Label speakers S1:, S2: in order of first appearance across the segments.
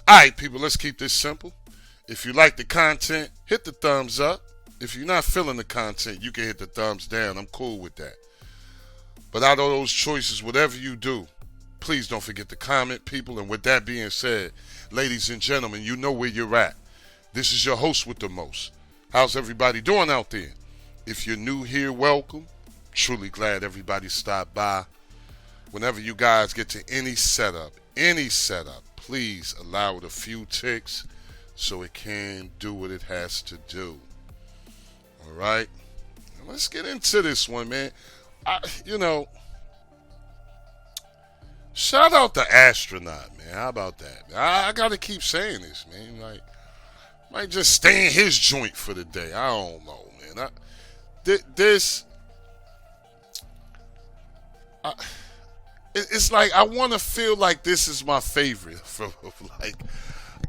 S1: Alright, people, let's keep this simple. If you like the content, hit the thumbs up. If you're not feeling the content, you can hit the thumbs down. I'm cool with that. But out of those choices, whatever you do, please don't forget to comment, people. And with that being said, ladies and gentlemen, you know where you're at. This is your host with the most. How's everybody doing out there? If you're new here, welcome. Truly glad everybody stopped by. Whenever you guys get to any setup, please allow it a few ticks so it can do what it has to do. All right? Now let's get into this one, man. Shout out the astronaut, man. How about that? I got to keep saying this, man. Like, might just stay in his joint for the day. I don't know, man. It's like I want to feel like this is my favorite.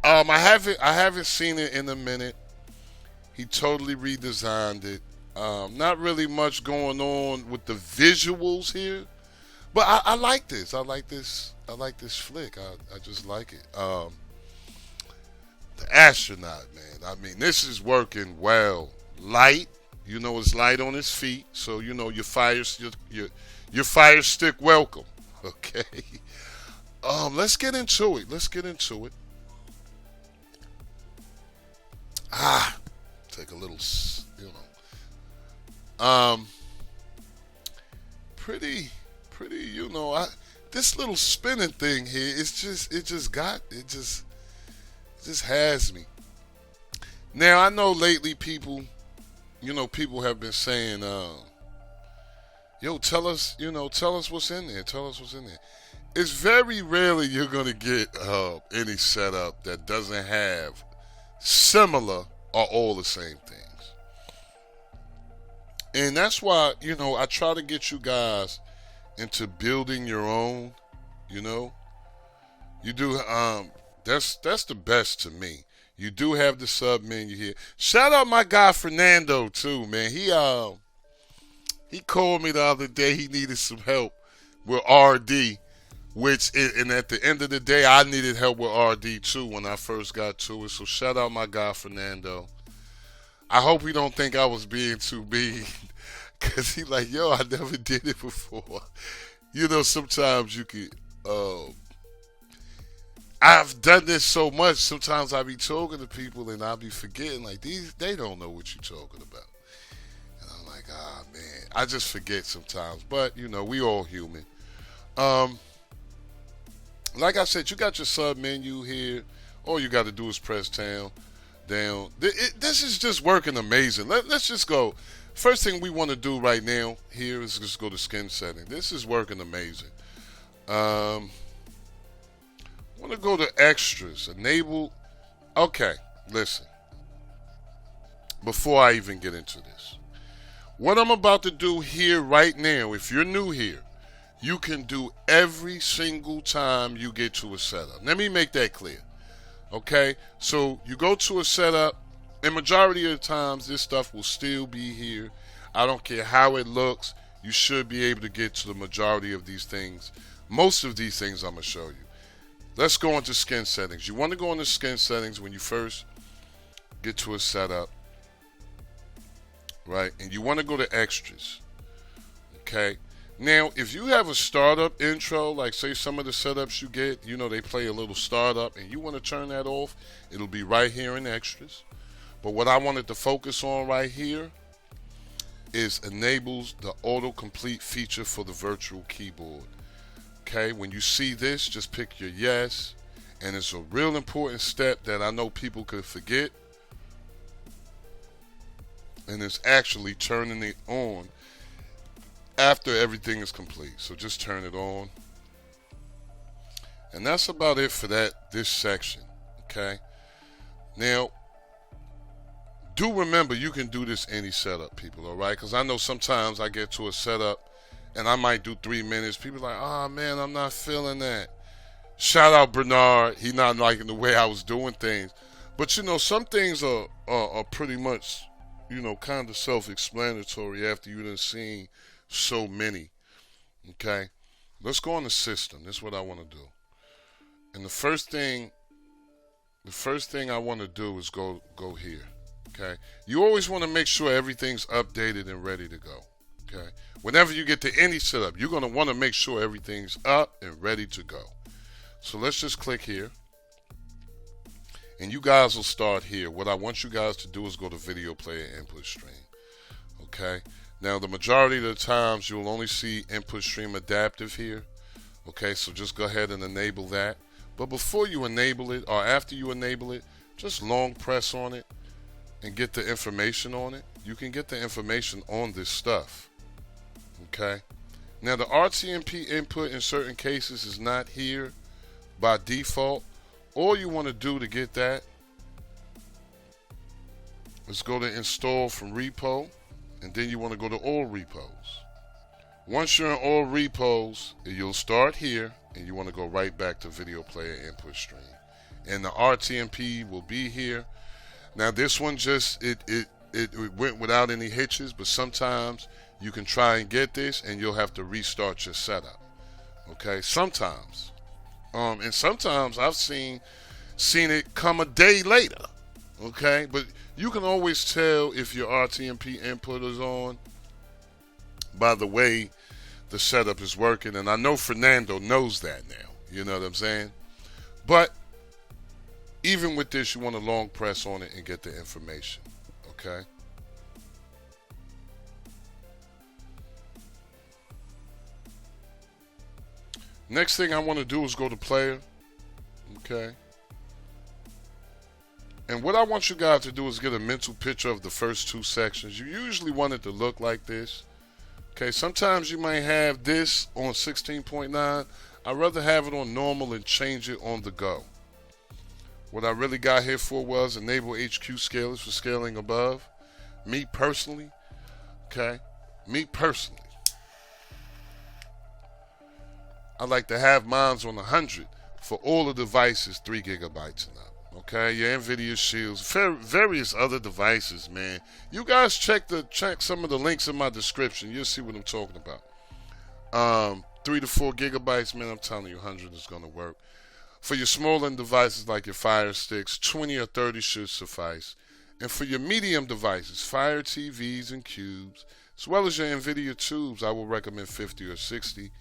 S1: I haven't seen it in a minute. He totally redesigned it. Not really much going on with the visuals here, but I like this. I like this flick. I just like it. The astronaut, man. I mean, this is working well. Light. You know, it's light on his feet, so you know your fire stick welcome. Okay. Let's get into it. Take a little, pretty, this little spinning thing here, it just has me. Now, I know lately people have been saying, tell us what's in there. It's very rarely you're going to get any setup that doesn't have similar or all the same things. And that's why, I try to get you guys into building your own, You do, that's the best to me. You do have the sub menu here. Shout out my guy Fernando too, man. He called me the other day. He needed some help with RD, and at the end of the day, I needed help with RD too when I first got to it. So shout out my guy Fernando. I hope he don't think I was being too mean, cause he like, I never did it before. Sometimes you can. I've done this so much. Sometimes I be talking to people and I be forgetting like they don't know what you're talking about. And I'm like, man, I just forget sometimes. But we all human. Like I said, you got your sub menu here. All you got to do is press down. This is just working amazing. Let's just go. First thing we want to do right now here is just go to skin setting. This is working amazing. I want to go to extras. Enable. Okay, listen. Before I even get into this, what I'm about to do here right now, if you're new here, you can do every single time you get to a setup. Let me make that clear. Okay? So you go to a setup, and majority of the times this stuff will still be here. I don't care how it looks. You should be able to get to the majority of these things. Most of these things I'm going to show you. Let's go into skin settings. You want to go into skin settings when you first get to a setup, right? And you want to go to extras, okay? Now, if you have a startup intro, like say some of the setups you get, they play a little startup, and you want to turn that off, it'll be right here in extras. But what I wanted to focus on right here is enables the autocomplete feature for the virtual keyboard. Okay, when you see this, just pick your yes. And it's a real important step that I know people could forget. And it's actually turning it on after everything is complete. So just turn it on. And that's about it for this section. Okay. Now, do remember you can do this any setup, people, all right? Because I know sometimes I get to a setup and I might do 3 minutes. People are like, man, I'm not feeling that. Shout out Bernard. He not liking the way I was doing things. But, some things are pretty much, kind of self-explanatory after you done seen so many. Okay? Let's go on the system. This is what I want to do. And the first thing the first thing I want to do is go here. Okay. You always want to make sure everything's updated and ready to go. Okay. Whenever you get to any setup, you're going to want to make sure everything's up and ready to go. So let's just click here. And you guys will start here. What I want you guys to do is go to video player input stream. Okay. Now the majority of the times you'll only see input stream adaptive here. Okay, so just go ahead and enable that. But before you enable it or after you enable it, just long press on it and get the information on it. You can get the information on this stuff. Okay. Now the RTMP input in certain cases is not here by default. All you want to do to get that is go to install from repo, and then you want to go to all repos. Once you're in all repos, you'll start here and you want to go right back to video player input stream. And the RTMP will be here. Now this one just it went without any hitches, but sometimes you can try and get this and you'll have to restart your setup. Okay, sometimes. And sometimes I've seen it come a day later. Okay, but you can always tell if your RTMP input is on by the way the setup is working, and I know Fernando knows that now. You know what I'm saying? But even with this, you want to long press on it and get the information. Okay. Next thing I want to do is go to player. Okay. And what I want you guys to do is get a mental picture of the first two sections. You usually want it to look like this. Okay, sometimes you might have this on 16.9. I'd rather have it on normal and change it on the go. What I really got here for was enable HQ scalers for scaling above. Me personally, okay, I like to have mine on 100 for all the devices 3 gigabytes and up. Okay, your NVIDIA Shields, various other devices, man. You guys check some of the links in my description. You'll see what I'm talking about. 3 to 4 gigabytes, man. I'm telling you, 100 is gonna work. For your smaller devices like your Fire Sticks, 20 or 30 should suffice. And for your medium devices, Fire TVs and Cubes, as well as your NVIDIA tubes, I will recommend 50 or 60.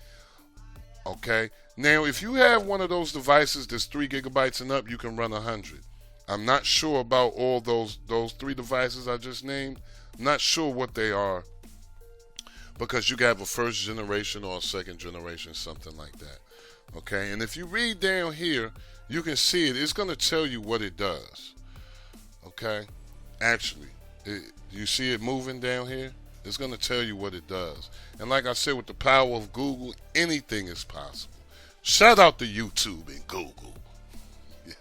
S1: Okay. Now, if you have one of those devices that's 3 gigabytes and up, you can run 100. I'm not sure about all those 3 devices I just named. I'm not sure what they are, because you can have a first generation or a second generation, something like that. Okay. And if you read down here, you can see it. It's going to tell you what it does. Okay. Actually, you see it moving down here? It's going to tell you what it does. And like I said, with the power of Google, anything is possible. Shout out to YouTube and Google. Yeah.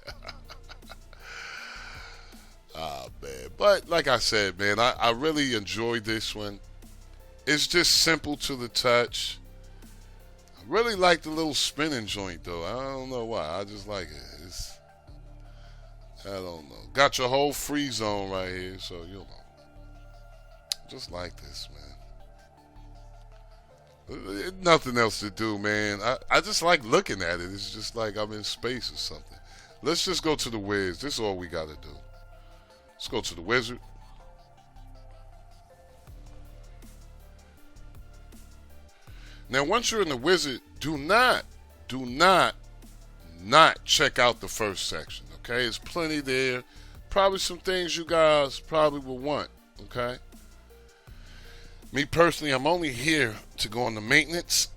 S1: Man. But like I said, man, I really enjoyed this one. It's just simple to the touch. I really like the little spinning joint, though. I don't know why. I just like it. I don't know. Got your whole free zone right here, so you know. Just like this, man. Nothing else to do, man. I just like looking at it. It's just like I'm in space or something. Let's just go to the Wiz. This is all we got to do. Let's go to the wizard. Now, once you're in the wizard, do not check out the first section, okay? There's plenty there. Probably some things you guys probably will want, okay? Me personally, I'm only here to go on the maintenance.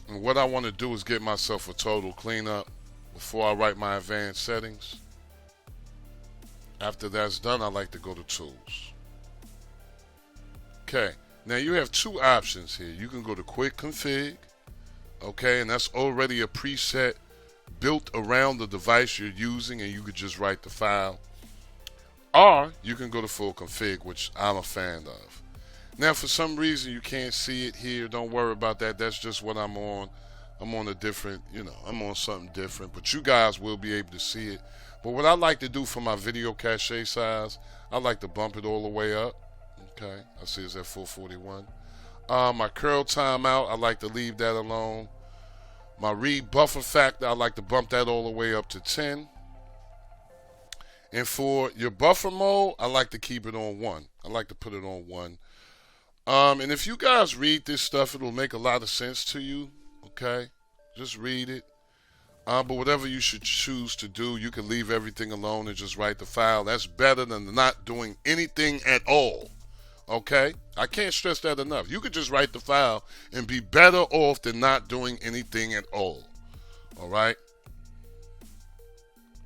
S1: And what I want to do is get myself a total cleanup before I write my advanced settings. After that's done, I like to go to tools. Okay, now you have two options here. You can go to quick config, okay, and that's already a preset built around the device you're using, and you could just write the file. Or you can go to full config, which I'm a fan of. Now, for some reason you can't see it here. Don't worry about that. That's just what I'm on. I'm on a different, I'm on something different, but you guys will be able to see it. But what I like to do for my video cache size, I like to bump it all the way up. Okay, I see it's at 441. My curl timeout, I like to leave that alone. My read buffer factor, I like to bump that all the way up to 10. And for your buffer mode, I like to keep it on 1. I like to put it on 1. And if you guys read this stuff, it'll make a lot of sense to you, okay? Just read it. But whatever you should choose to do, you can leave everything alone and just write the file. That's better than not doing anything at all, okay? I can't stress that enough. You could just write the file and be better off than not doing anything at all, all right?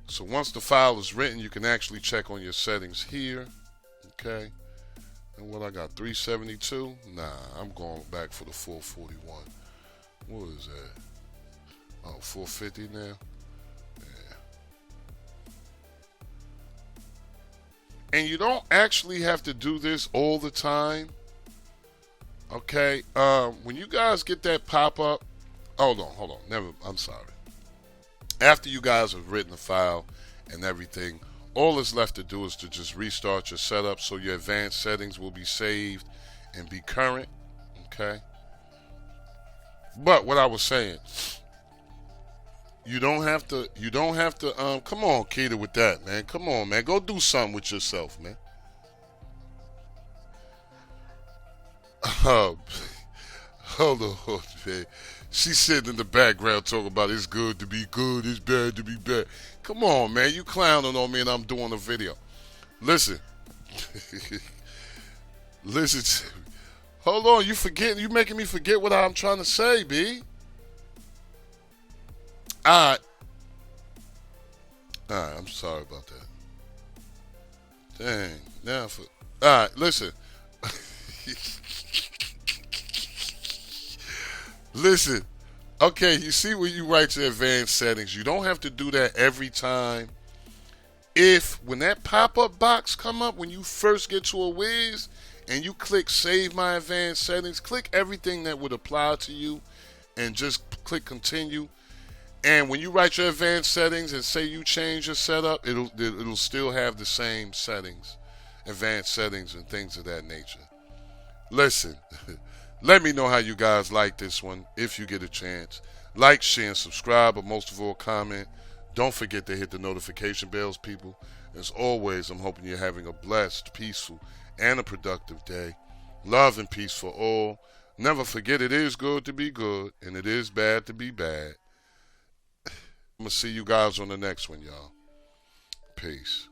S1: So once the file is written, you can actually check on your settings here, okay? And what I got, 372? Nah, I'm going back for the 441. What is that? Oh, 450 now? Yeah. And you don't actually have to do this all the time. Okay? When you guys get that pop-up, hold on. I'm sorry. After you guys have written the file and everything, all that's left to do is to just restart your setup so your advanced settings will be saved and be current. Okay? But what I was saying, you don't have to, come on, Keita, with that, man. Come on, man. Go do something with yourself, man. Hold on, man. She's sitting in the background talking about it's good to be good, it's bad to be bad. Come on, man. You clowning on me and I'm doing a video. Listen. Listen. Hold on. You making me forget what I'm trying to say, B. Alright, I'm sorry about that. Dang. Alright, listen. Listen. Okay, you see when you write your advanced settings, you don't have to do that every time. When that pop-up box come up, when you first get to a Wiz, and you click Save My Advanced Settings, click everything that would apply to you, and just click Continue. And when you write your advanced settings and say you change your setup, it'll still have the same settings, advanced settings and things of that nature. Listen, let me know how you guys like this one if you get a chance. Like, share, and subscribe, but most of all, comment. Don't forget to hit the notification bells, people. As always, I'm hoping you're having a blessed, peaceful, and a productive day. Love and peace for all. Never forget it is good to be good, and it is bad to be bad. I'm going to see you guys on the next one, y'all. Peace.